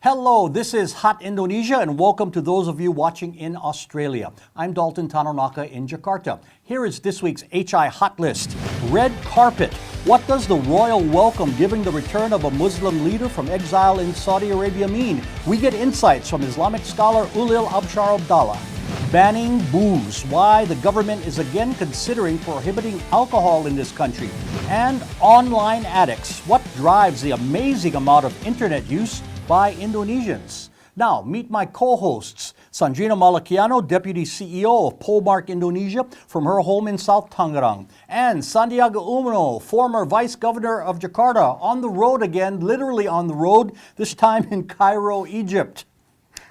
Hello, this is Hot Indonesia and welcome to those of you watching in Australia. I'm Dalton Tanonaka in Jakarta. Here is this week's HI Hot List. Red carpet. What does the royal welcome giving the return of a Muslim leader from exile in Saudi Arabia mean? We get insights from Islamic scholar Ulil Abshar Abdalla. Banning booze. Why the government is again considering prohibiting alcohol in this country. And online addicts. What drives the amazing amount of internet use by Indonesians? Now, meet my co-hosts, Sandrina Malakiano, Deputy CEO of Polmark Indonesia from her home in South Tangerang, and Sandiaga Uno, former Vice Governor of Jakarta, on the road again, literally on the road, this time in Cairo, Egypt.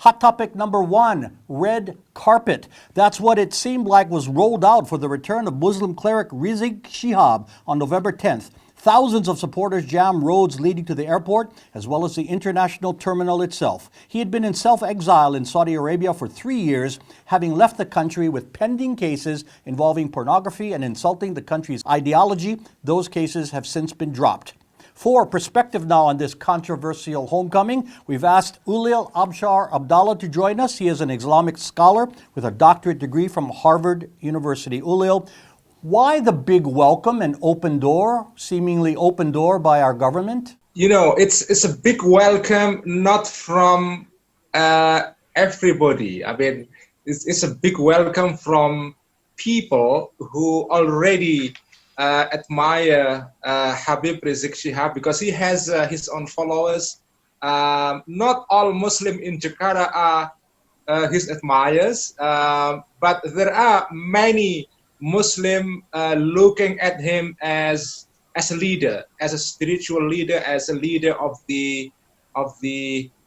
Hot topic number one, red carpet. That's what it seemed like was rolled out for the return of Muslim cleric Rizik Shihab on November 10th. Thousands of supporters jammed roads leading to the airport, as well as the international terminal itself. He had been in self-exile in Saudi Arabia for 3 years, having left the country with pending cases involving pornography and insulting the country's ideology. Those cases have since been dropped. For perspective now on this controversial homecoming, we've asked Ulil Abshar Abdalla to join us. He is an Islamic scholar with a doctorate degree from Harvard University. Ulil, why the big welcome and open door, seemingly open door by our government? You know, it's a big welcome, not from everybody. I mean, it's a big welcome from people who already admire Habib Rizik Shihab because he has his own followers. Not all Muslims in Jakarta are his admirers, but there are many Muslim looking at him as a leader, as a spiritual leader, as a leader of the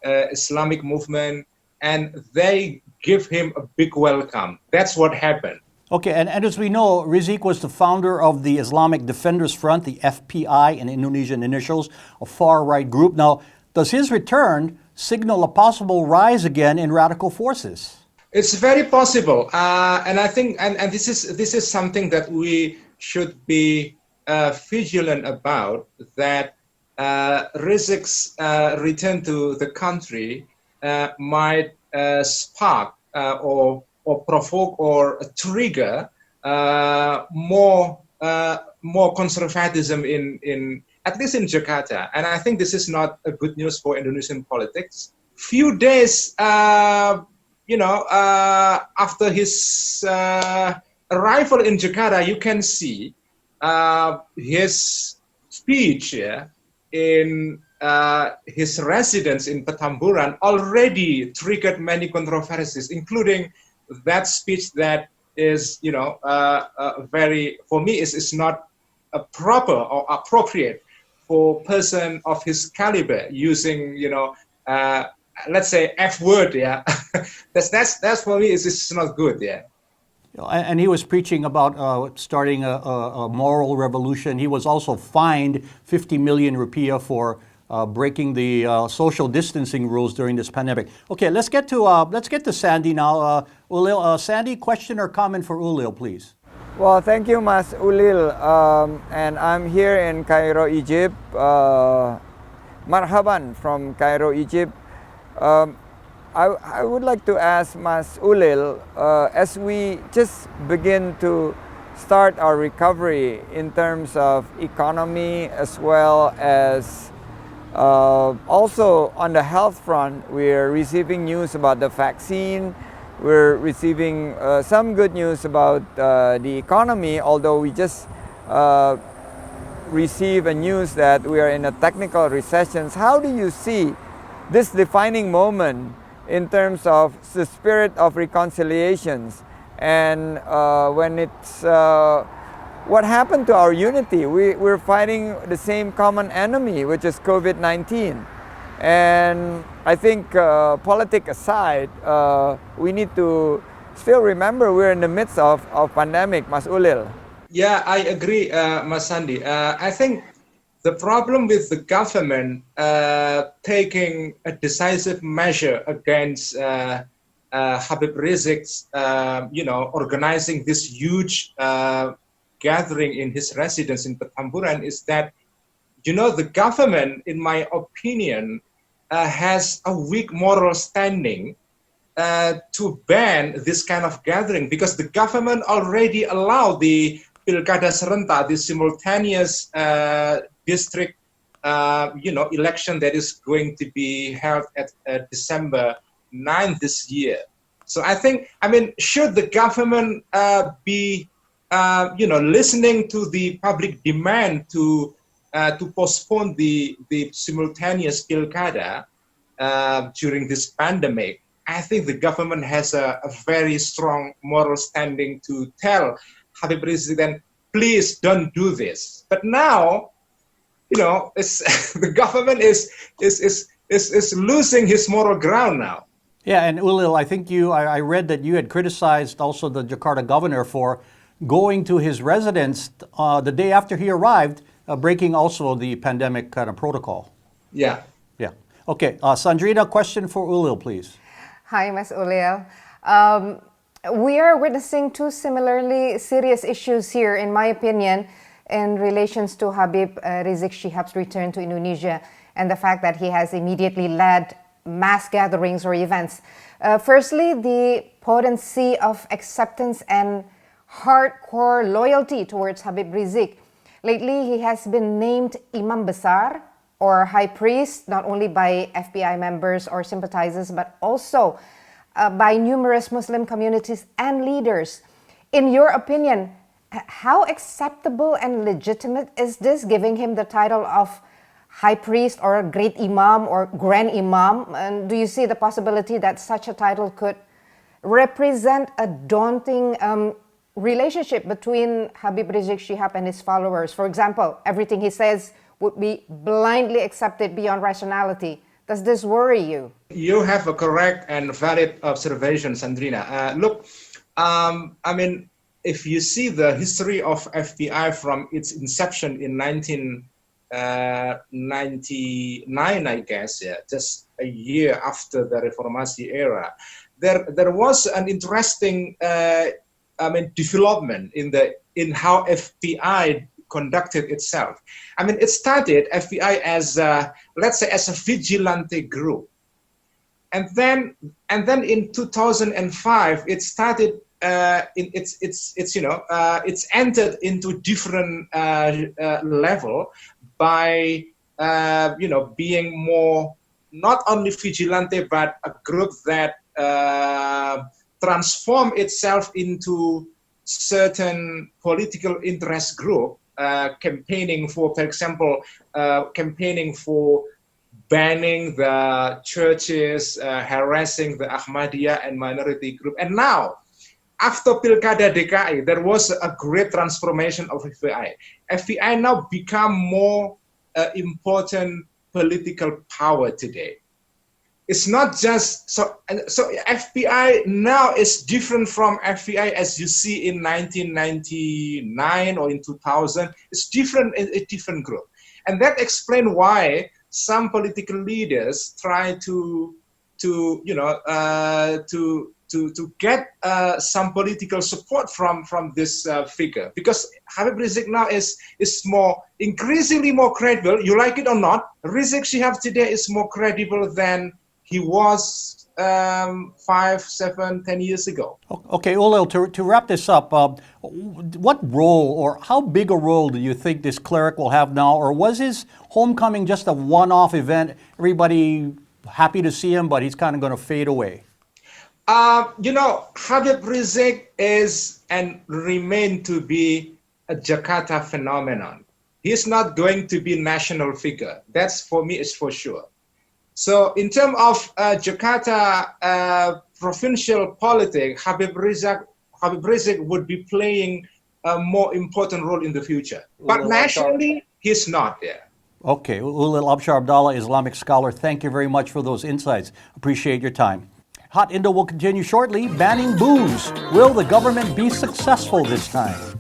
Islamic movement, and they give him a big welcome. That's what happened. Okay, and as we know, Rizik was the founder of the Islamic Defenders Front, the FPI in Indonesian initials, a far-right group. Now, does his return signal a possible rise again in radical forces? It's very possible, and I think, and this is something that we should be vigilant about. That Rizik's return to the country might spark or provoke or trigger more conservatism in at least in Jakarta, and I think this is not a good news for Indonesian politics. Few days. After his arrival in Jakarta, you can see his speech in his residence in Petamburan already triggered many controversies, including that speech that is, very, for me, is not proper or appropriate for a person of his caliber using, let's say F word, yeah. that's for me is not good, yeah. And he was preaching about starting a moral revolution. He was also fined 50 million rupiah for breaking the social distancing rules during this pandemic. Okay, let's get to Sandy now. Ulil, Sandy, question or comment for Ulil, please. Well, thank you, Mas Ulil. And I'm here in Cairo, Egypt. Marhaban from Cairo, Egypt. I would like to ask Mas Ulil, as we just begin to start our recovery in terms of economy as well as also on the health front, we're receiving news about the vaccine. We're receiving some good news about the economy, although we just received a news that we are in a technical recession. How do you see this defining moment in terms of the spirit of reconciliations and when it's what happened to our unity? We're fighting the same common enemy, which is COVID-19. And I think politics aside, we need to still remember we're in the midst of pandemic, Mas Ulil. Yeah, I agree, Mas Sandi. I think the problem with the government taking a decisive measure against Habib Rizik's, organizing this huge gathering in his residence in Petamburan is that, the government, in my opinion, has a weak moral standing to ban this kind of gathering, because the government already allowed the Pilkada Serentak, the simultaneous district election that is going to be held at December 9th this year. So should the government be listening to the public demand to postpone the simultaneous Pilkada during this pandemic, I think the government has a very strong moral standing to tell Habib Rizik, then please don't do this. But now, the government is losing his moral ground now. Yeah, and Ulil, I think I read that you had criticized also the Jakarta governor for going to his residence the day after he arrived, breaking also the pandemic kind of protocol. Yeah. Yeah. Okay, Sandrina, question for Ulil, please. Hi, Ms. Ulil. We are witnessing two similarly serious issues here, in my opinion, in relations to Habib Rizik Shihab's return to Indonesia and the fact that he has immediately led mass gatherings or events. Firstly, the potency of acceptance and hardcore loyalty towards Habib Rizik. Lately, he has been named Imam Besar, or High Priest, not only by FBI members or sympathizers, but also by numerous Muslim communities and leaders. In your opinion, how acceptable and legitimate is this, giving him the title of High Priest or Great Imam or Grand Imam? And do you see the possibility that such a title could represent a daunting relationship between Habib Rizik Shihab and his followers? For example, everything he says would be blindly accepted beyond rationality. Does this worry you? You have a correct and valid observation, Sandrina. Look, if you see the history of FBI from its inception in 1999, I guess, just a year after the Reformasi era, there was an interesting development in how FBI conducted itself. It started FBI as let's say as a vigilante group, and then in 2005 it started it's entered into different level by being more not only vigilante but a group that transformed itself into certain political interest group, campaigning for example, campaigning for banning the churches, harassing the Ahmadiyya and minority group. And now, after Pilkada DKI, there was a great transformation of FBI. FBI now become more important political power today. It's not just so FBI now is different from FBI as you see in 1999 or in 2000. It's different, a different group, and that explains why some political leaders try to get some political support from this figure, because Habib Rizik now is increasingly more credible. You like it or not, Rizik Shihab today is more credible than he was 5, 7, 10 years ago. Okay, Ulil, to wrap this up, what role or how big a role do you think this cleric will have now? Or was his homecoming just a one-off event? Everybody happy to see him, but he's kind of going to fade away. Habib Rizik is and remain to be a Jakarta phenomenon. He's not going to be national figure. That's, for me, is for sure. So in terms of Jakarta provincial politics, Habib Rizik would be playing a more important role in the future. But nationally, he's not there. Okay, Ulil Abshar Abdalla, Islamic scholar, thank you very much for those insights. Appreciate your time. Hot Indo will continue shortly. Banning booze. Will the government be successful this time?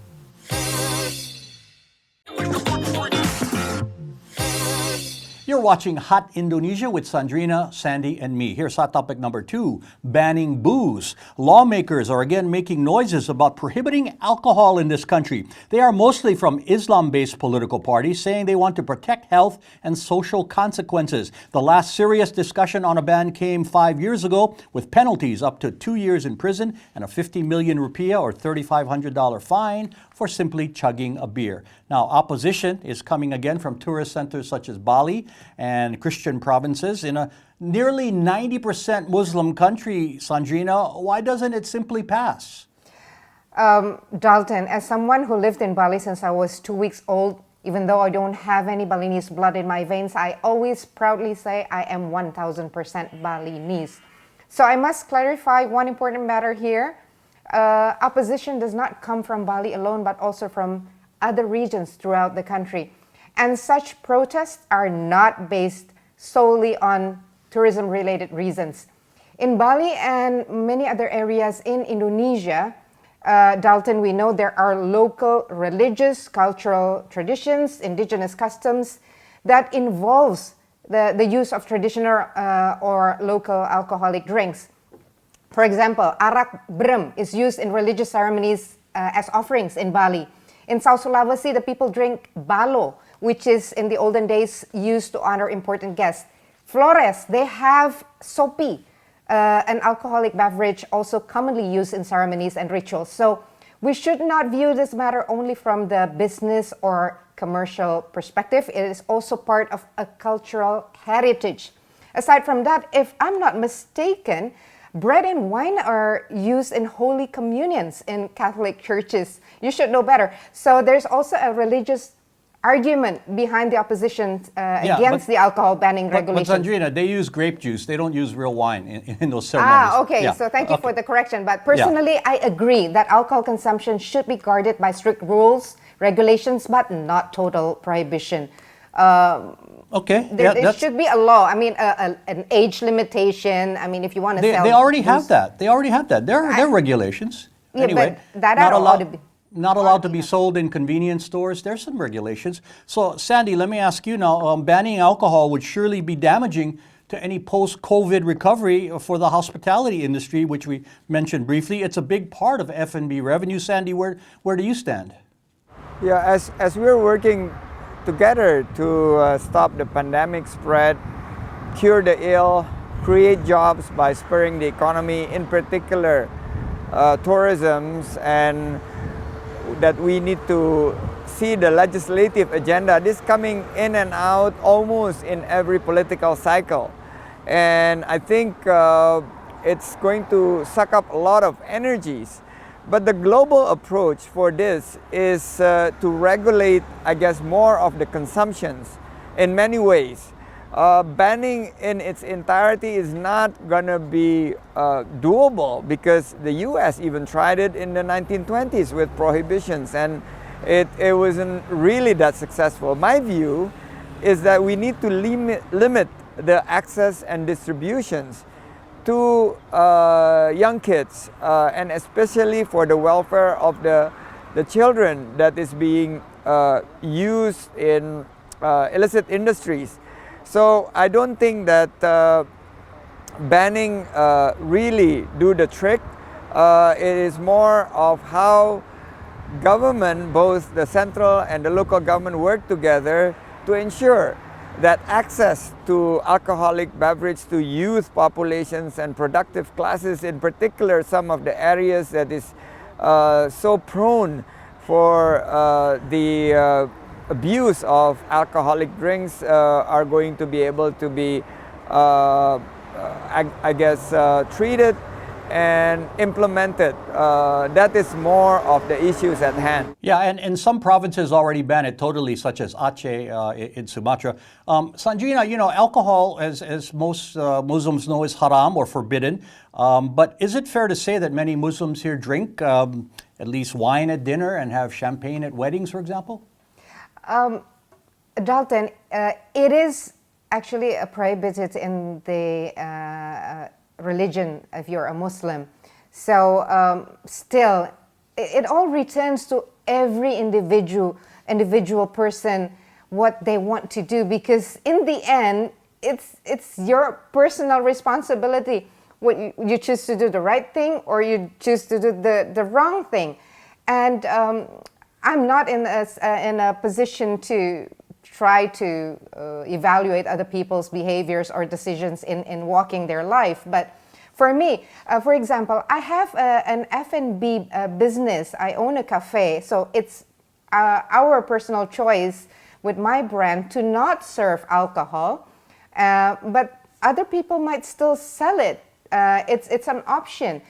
You're watching Hot Indonesia with Sandrina, Sandy, and me. Here's hot topic number 2, banning booze. Lawmakers are again making noises about prohibiting alcohol in this country. They are mostly from Islam-based political parties, saying they want to protect health and social consequences. The last serious discussion on a ban came 5 years ago, with penalties up to 2 years in prison and a 50 million rupiah or $3,500 fine for simply chugging a beer. Now, opposition is coming again from tourist centers such as Bali and Christian provinces. In a nearly 90% Muslim country, Sandrina, why doesn't it simply pass? Dalton, as someone who lived in Bali since I was 2 weeks old, even though I don't have any Balinese blood in my veins, I always proudly say I am 1000% Balinese. So I must clarify one important matter here. Opposition does not come from Bali alone, but also from other regions throughout the country. And such protests are not based solely on tourism-related reasons. In Bali and many other areas in Indonesia, Dalton, we know there are local religious, cultural traditions, indigenous customs that involves the use of traditional or local alcoholic drinks. For example, arak brem is used in religious ceremonies as offerings in Bali. In South Sulawesi, the people drink balo, which is in the olden days used to honor important guests. Flores, they have sopi, an alcoholic beverage also commonly used in ceremonies and rituals. So we should not view this matter only from the business or commercial perspective. It is also part of a cultural heritage. Aside from that, if I'm not mistaken, bread and wine are used in holy communions in Catholic churches. You should know better. So there's also a religious argument behind the opposition against the alcohol banning regulations. But Sandrina, they use grape juice. They don't use real wine in those ceremonies. Okay. Yeah. So thank you for the correction. But personally, I agree that alcohol consumption should be guarded by strict rules, regulations, but not total prohibition. Okay. There should be a law. I mean, an age limitation. I mean, if you want to sell... They already have that. They already have that. There are regulations. Yeah, anyway, but that are allowed to be... Not allowed to be sold in convenience stores. There's some regulations. So, Sandy, let me ask you now, banning alcohol would surely be damaging to any post-COVID recovery for the hospitality industry, which we mentioned briefly. It's a big part of F&B revenue. Sandy, where do you stand? Yeah, as we're working together to stop the pandemic spread, cure the ill, create jobs by spurring the economy, in particular tourism, and that we need to see the legislative agenda. This coming in and out almost in every political cycle. And I think it's going to suck up a lot of energies. But the global approach for this is to regulate, I guess, more of the consumptions in many ways. Banning in its entirety is not going to be doable because the US even tried it in the 1920s with prohibitions, and it wasn't really that successful. My view is that we need to limit the access and distributions to young kids, and especially for the welfare of the children that is being used in illicit industries. So I don't think that banning really do the trick. It is more of how government, both the central and the local government, work together to ensure that access to alcoholic beverage to youth populations and productive classes, in particular some of the areas that is so prone for the abuse of alcoholic drinks, are going to be able to be, I guess, treated and implemented. That is more of the issues at hand. Yeah, and some provinces already ban it totally, such as Aceh in Sumatra. Sanjina, you know, alcohol, as most Muslims know, is haram or forbidden. But is it fair to say that many Muslims here drink at least wine at dinner and have champagne at weddings, for example? Dalton, it is actually prohibited in the religion if you're a Muslim. So still, it all returns to every individual person what they want to do, because in the end, it's your personal responsibility. What you choose to do the right thing or you choose to do the wrong thing. And I'm not in a position to try to evaluate other people's behaviors or decisions in walking their life. But for me, for example, I have an F&B business. I own a cafe, so it's our personal choice with my brand to not serve alcohol, but other people might still sell it. It's an option.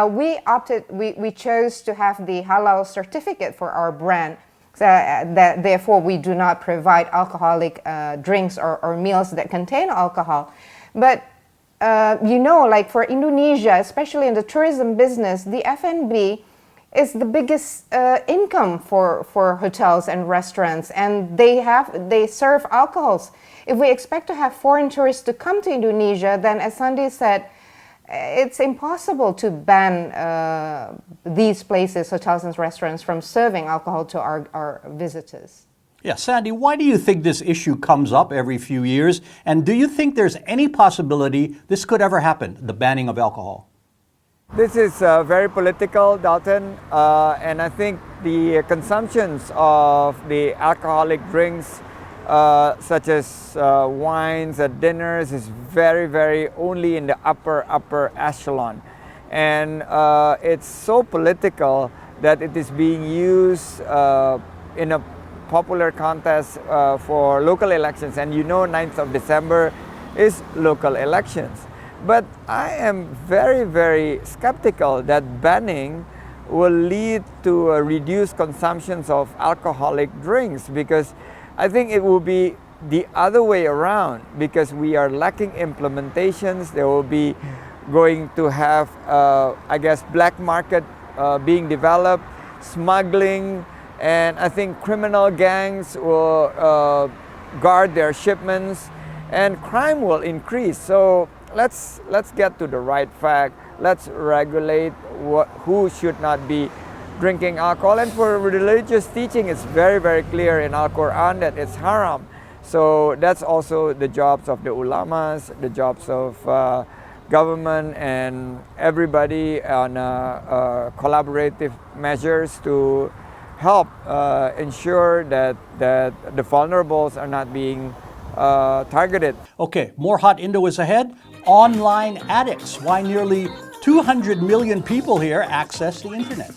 We chose to have the halal certificate for our brand. Therefore, we do not provide alcoholic drinks or meals that contain alcohol. But like for Indonesia, especially in the tourism business, the F&B is the biggest income for hotels and restaurants, and they serve alcohols. If we expect to have foreign tourists to come to Indonesia, then as Sandy said, it's impossible to ban these places, hotels and restaurants, from serving alcohol to our visitors. Yeah, Sandy, why do you think this issue comes up every few years? And do you think there's any possibility this could ever happen, the banning of alcohol? This is very political, Dalton, and I think the consumptions of the alcoholic drinks such as wines at dinners is very, very only in the upper echelon. And it's so political that it is being used in a popular contest for local elections. And 9th of December is local elections. But I am very, very skeptical that banning will lead to a reduced consumptions of alcoholic drinks, because I think it will be the other way around, because we are lacking implementations. There will be going to have, black market being developed, smuggling, and I think criminal gangs will guard their shipments, and crime will increase. So let's get to the right fact. Let's regulate who should not be drinking alcohol. And for religious teaching, it's very, very clear in Al-Quran that it's haram. So that's also the jobs of the ulamas, the jobs of government and everybody on collaborative measures to help ensure that the vulnerables are not being targeted. Okay, more Hot Indo is ahead. Online addicts, why nearly 200 million people here access the internet.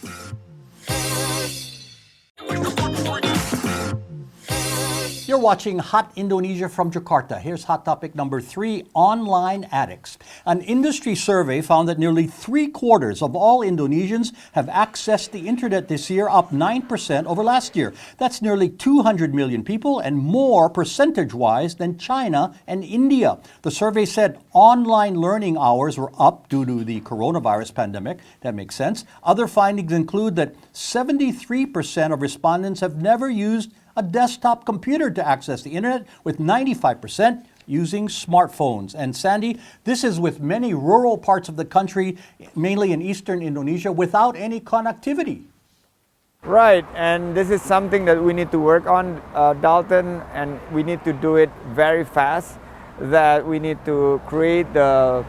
You're watching Hot Indonesia from Jakarta. Here's hot topic number 3, online addicts. An industry survey found that nearly 3/4 of all Indonesians have accessed the internet this year, up 9% over last year. That's nearly 200 million people and more percentage-wise than China and India. The survey said online learning hours were up due to the coronavirus pandemic. That makes sense. Other findings include that 73% of respondents have never used a desktop computer to access the internet, with 95% using smartphones. And Sandy, this is with many rural parts of the country, mainly in eastern Indonesia, without any connectivity. Right, and this is something that we need to work on, Dalton, and we need to do it very fast. That we need to create the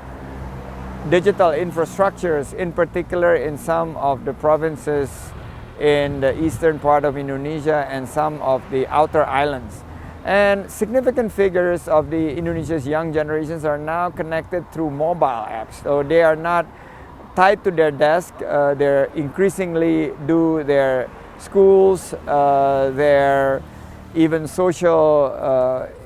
digital infrastructures, in particular in some of the provinces in the eastern part of Indonesia and some of the outer islands. And significant figures of the Indonesia's young generations are now connected through mobile apps. So they are not tied to their desk. They're increasingly do their schools, their even social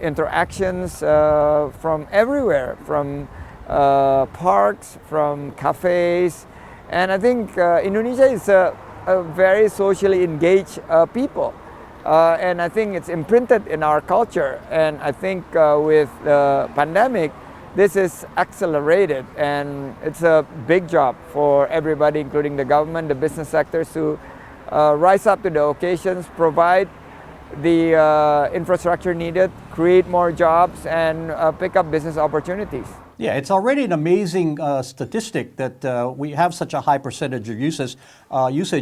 interactions from everywhere, from parks, from cafes. And I think Indonesia is a very socially engaged people. And I think it's imprinted in our culture. And I think with the pandemic, this is accelerated. And it's a big job for everybody, including the government, the business sectors, to rise up to the occasions, provide the infrastructure needed, create more jobs, and pick up business opportunities. Yeah, it's already an amazing statistic that we have such a high percentage of usage.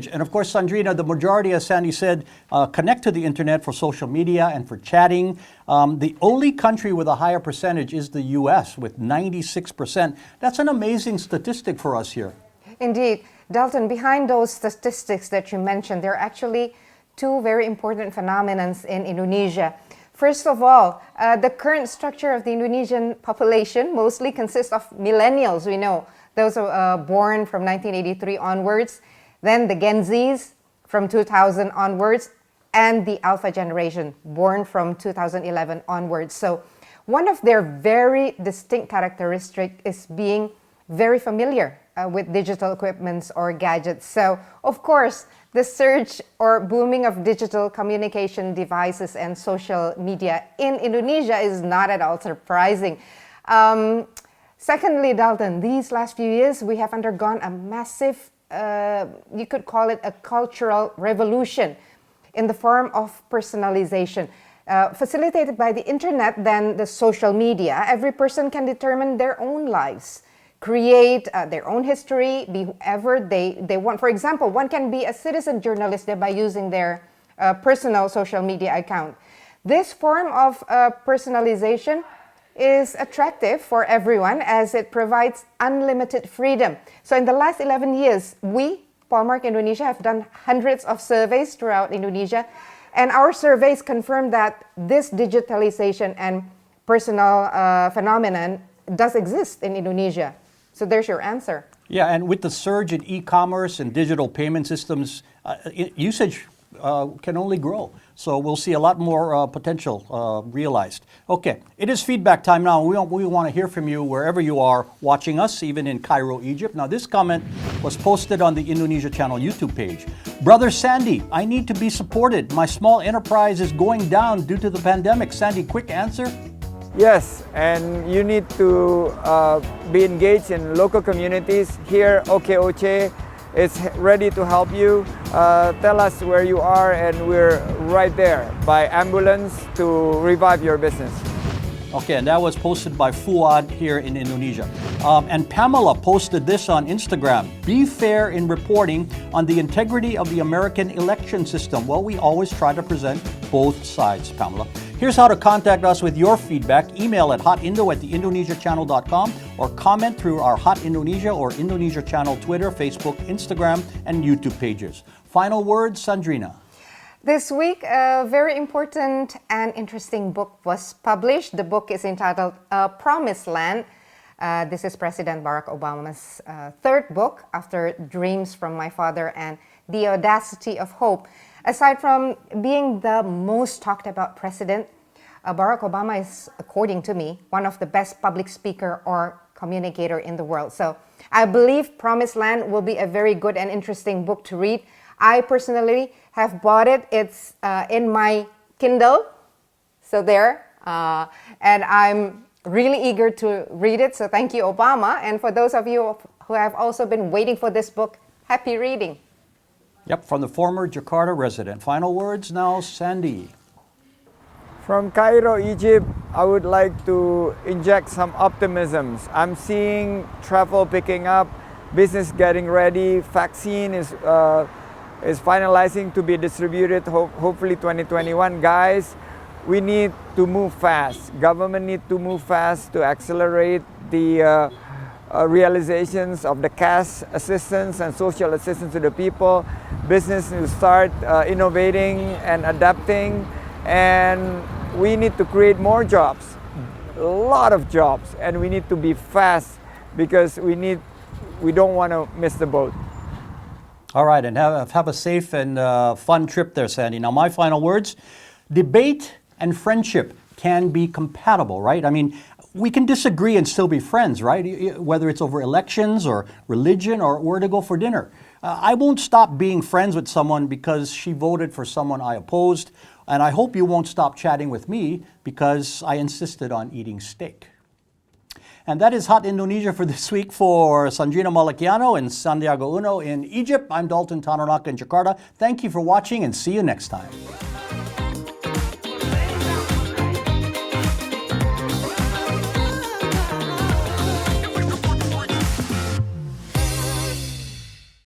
And of course, Sandrina, the majority, as Sandy said, connect to the internet for social media and for chatting. The only country with a higher percentage is the US with 96%. That's an amazing statistic for us here. Indeed. Dalton, behind those statistics that you mentioned, there are actually two very important phenomena in Indonesia. First of all, the current structure of the Indonesian population mostly consists of millennials, we know. Those are born from 1983 onwards, then the Gen Zs from 2000 onwards, and the Alpha generation, born from 2011 onwards. So one of their very distinct characteristics is being very familiar with digital equipments or gadgets. So, of course, the surge or booming of digital communication devices and social media in Indonesia is not at all surprising. Secondly, Dalton, these last few years, we have undergone a massive, you could call it a cultural revolution in the form of personalization. Facilitated by the internet, then the social media, every person can determine their own lives, create their own history, be whoever they want. For example, one can be a citizen journalist by using their personal social media account. This form of personalization is attractive for everyone as it provides unlimited freedom. So in the last 11 years, we, Paulmark Indonesia, have done hundreds of surveys throughout Indonesia, and our surveys confirm that this digitalization and personal phenomenon does exist in Indonesia. So there's your answer. Yeah, and with the surge in e-commerce and digital payment systems, usage can only grow. So we'll see a lot more potential realized. Okay, it is feedback time now. We want to hear from you wherever you are watching us, even in Cairo, Egypt. Now, this comment was posted on the Indonesia Channel YouTube page. Brother Sandy, I need to be supported. My small enterprise is going down due to the pandemic. Sandy, quick answer? Yes, and you need to be engaged in local communities. Here, OKOCHE is ready to help you. Tell us where you are and we're right there by ambulance to revive your business. Okay, and that was posted by Fuad here in Indonesia. And Pamela posted this on Instagram. Be fair in reporting on the integrity of the American election system. Well, we always try to present both sides, Pamela. Here's how to contact us with your feedback. Email at hotindo@theindonesiachannel.com or comment through our Hot Indonesia or Indonesia Channel Twitter, Facebook, Instagram, and YouTube pages. Final words, Sandrina. This week, a very important and interesting book was published. The book is entitled Promised Land. This is President Barack Obama's third book after Dreams from My Father and The Audacity of Hope. Aside from being the most talked about president, Barack Obama is, according to me, one of the best public speaker or communicator in the world. So I believe Promised Land will be a very good and interesting book to read. I personally have bought it. It's in my Kindle, so there. And I'm really eager to read it, so thank you, Obama. And for those of you who have also been waiting for this book, happy reading. Yep, from the former Jakarta resident. Final words now, Sandy. From Cairo, Egypt, I would like to inject some optimism. I'm seeing travel picking up, business getting ready, vaccine is finalizing to be distributed, hopefully 2021. Guys, we need to move fast. Government need to move fast to accelerate the realizations of the cash assistance and social assistance to the people. Business will start innovating and adapting, and we need to create more jobs, a lot of jobs, and we need to be fast because we don't want to miss the boat. All right, and have a safe and fun trip there, Sandy. Now, my final words, debate and friendship can be compatible, right? I mean, we can disagree and still be friends, right? Whether it's over elections or religion or where to go for dinner. I won't stop being friends with someone because she voted for someone I opposed, and I hope you won't stop chatting with me because I insisted on eating steak. And that is Hot Indonesia for this week. For Sandrina Malakiano and Santiago Uno in Egypt, I'm Dalton Tanonaka in Jakarta. Thank you for watching and see you next time.